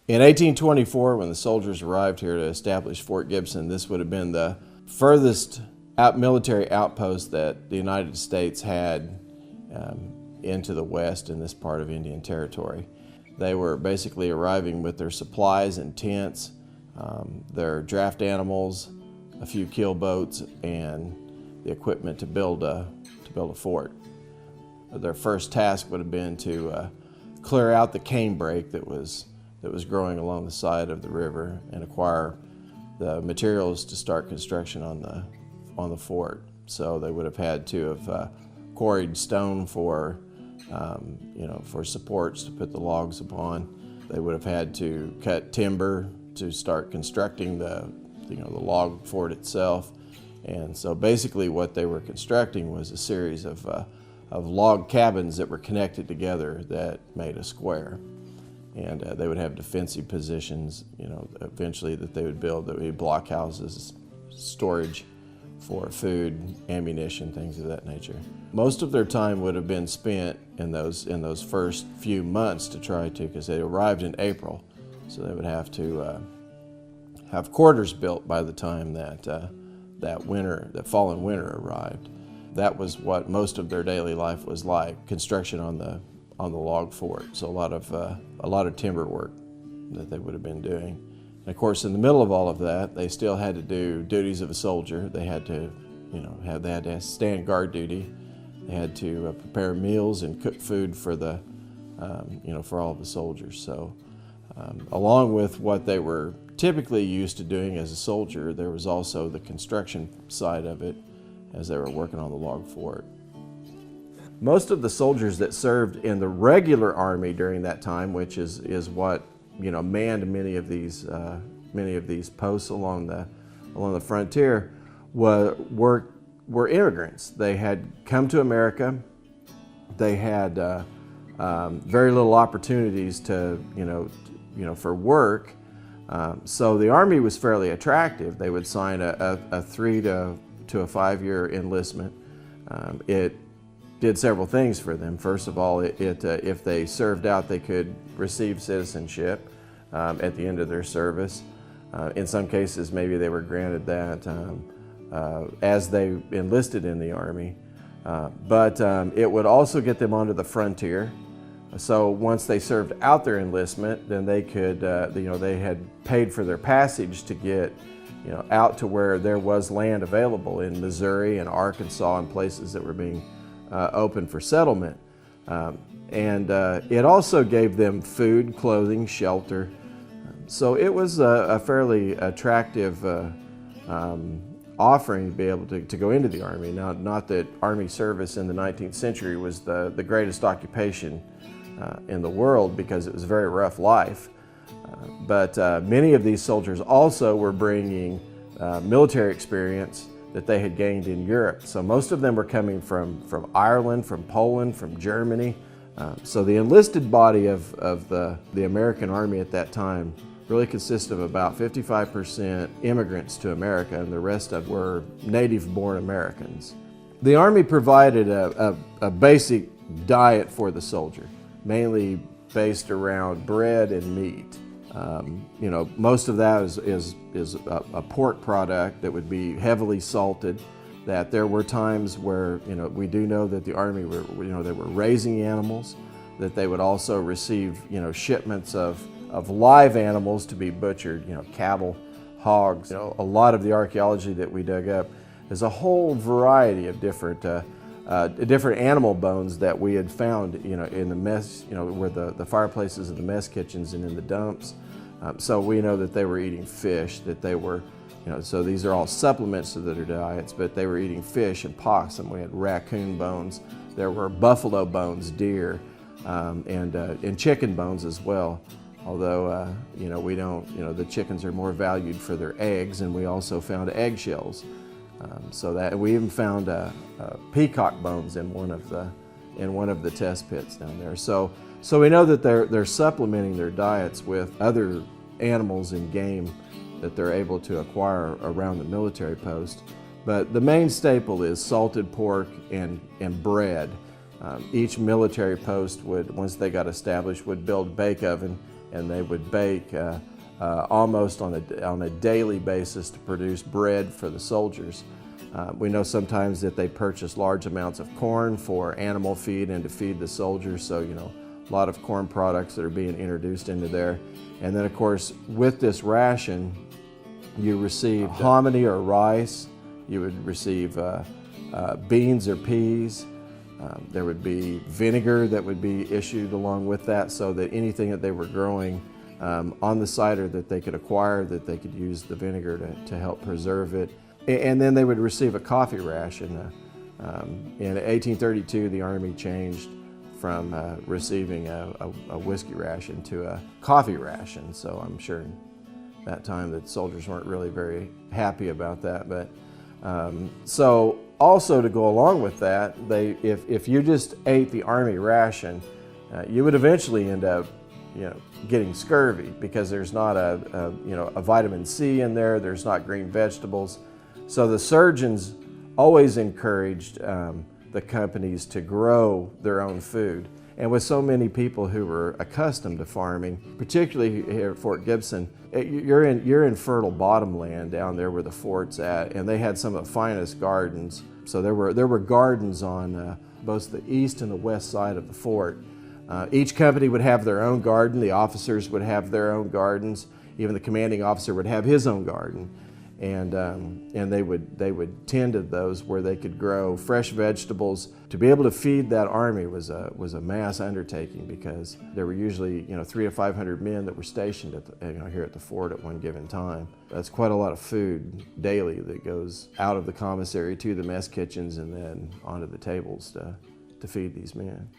In 1824, when the soldiers arrived here to establish Fort Gibson, this would have been the furthest military outpost that the United States had into the west in this part of Indian Territory. They were basically arriving with their supplies and tents, their draft animals, a few keel boats, and the equipment to build a fort. Their first task would have been to clear out the canebrake that was growing along the side of the river and acquire the materials to start construction on the fort. So they would have had to have quarried stone for for supports to put the logs upon. They would have had to cut timber to start constructing the log fort itself. And so basically what they were constructing was a series of log cabins that were connected together that made a square. And they would have defensive positions, eventually that they would build. That would be blockhouses, storage for food, ammunition, things of that nature. Most of their time would have been spent in those first few months to try to, because they arrived in April, so they would have to have quarters built by the time that that fall and winter arrived. That was what most of their daily life was like, construction on the log fort. So a lot of timber work that they would have been doing. And of course, in the middle of all of that, they still had to do duties of a soldier. They had to, they had to stand guard duty. They had to prepare meals and cook food for for all of the soldiers. So, along with what they were typically used to doing as a soldier, there was also the construction side of it as they were working on the log fort. Most of the soldiers that served in the regular army during that time, which is what manned many of these posts along the frontier, were immigrants. They had come to America. They had very little opportunities for work. So the Army was fairly attractive. They would sign a 3 to a 5-year enlistment. It did several things for them. First of all, if they served out, they could receive citizenship at the end of their service. In some cases, maybe they were granted that as they enlisted in the Army. But it would also get them onto the frontier. So once they served out their enlistment, then they could, they had paid for their passage to get, out to where there was land available in Missouri and Arkansas and places that were being open for settlement. And it also gave them food, clothing, shelter. So it was a fairly attractive offering to be able to go into the Army. Now, not that Army service in the 19th century was the greatest occupation in the world, because it was a very rough life. But many of these soldiers also were bringing military experience that they had gained in Europe. So most of them were coming from Ireland, from Poland, from Germany. So the enlisted body of the American Army at that time really consisted of about 55% immigrants to America, and the rest of were native-born Americans. The Army provided a basic diet for the soldier, mainly based around bread and meat. Most of that is a pork product that would be heavily salted. That there were times where we do know that the Army they were raising animals, that they would also receive shipments of live animals to be butchered, cattle, hogs. A lot of the archaeology that we dug up is a whole variety of different animal bones that we had found, in the mess, where the fireplaces of the mess kitchens and in the dumps. So we know that they were eating fish, that they were, so these are all supplements to their diets, but they were eating fish and possum. We had raccoon bones. There were buffalo bones, deer, and chicken bones as well. Although, we don't, the chickens are more valued for their eggs, and we also found eggshells. So that we even found peacock bones in one of the test pits down there. So we know that they're supplementing their diets with other animals and game that they're able to acquire around the military post. But the main staple is salted pork and bread. Each military post would, once they got established, would build a bake oven and they would bake almost on a daily basis to produce bread for the soldiers. We know sometimes that they purchased large amounts of corn for animal feed and to feed the soldiers, so a lot of corn products that are being introduced into there. And then of course with this ration you receive hominy or rice, you would receive beans or peas. There would be vinegar that would be issued along with that, so that anything that they were growing on the site or that they could acquire, that they could use the vinegar to help preserve it. And then they would receive a coffee ration. In 1832, the Army changed from receiving a whiskey ration to a coffee ration. So I'm sure in that time that soldiers weren't really very happy about that. But so also to go along with that, if you just ate the Army ration, you would eventually end up getting scurvy, because there's not a vitamin C in there, there's not green vegetables. So the surgeons always encouraged the companies to grow their own food. And with so many people who were accustomed to farming, particularly here at Fort Gibson, you're in fertile bottomland down there where the fort's at, and they had some of the finest gardens. So there were gardens on both the east and the west side of the fort. Each company would have their own garden. The officers would have their own gardens. Even the commanding officer would have his own garden. And they would tend to those where they could grow fresh vegetables. To be able to feed that army was a mass undertaking, because there were usually 300 to 500 men that were stationed at here at the fort at one given time. That's quite a lot of food daily that goes out of the commissary to the mess kitchens and then onto the tables to feed these men.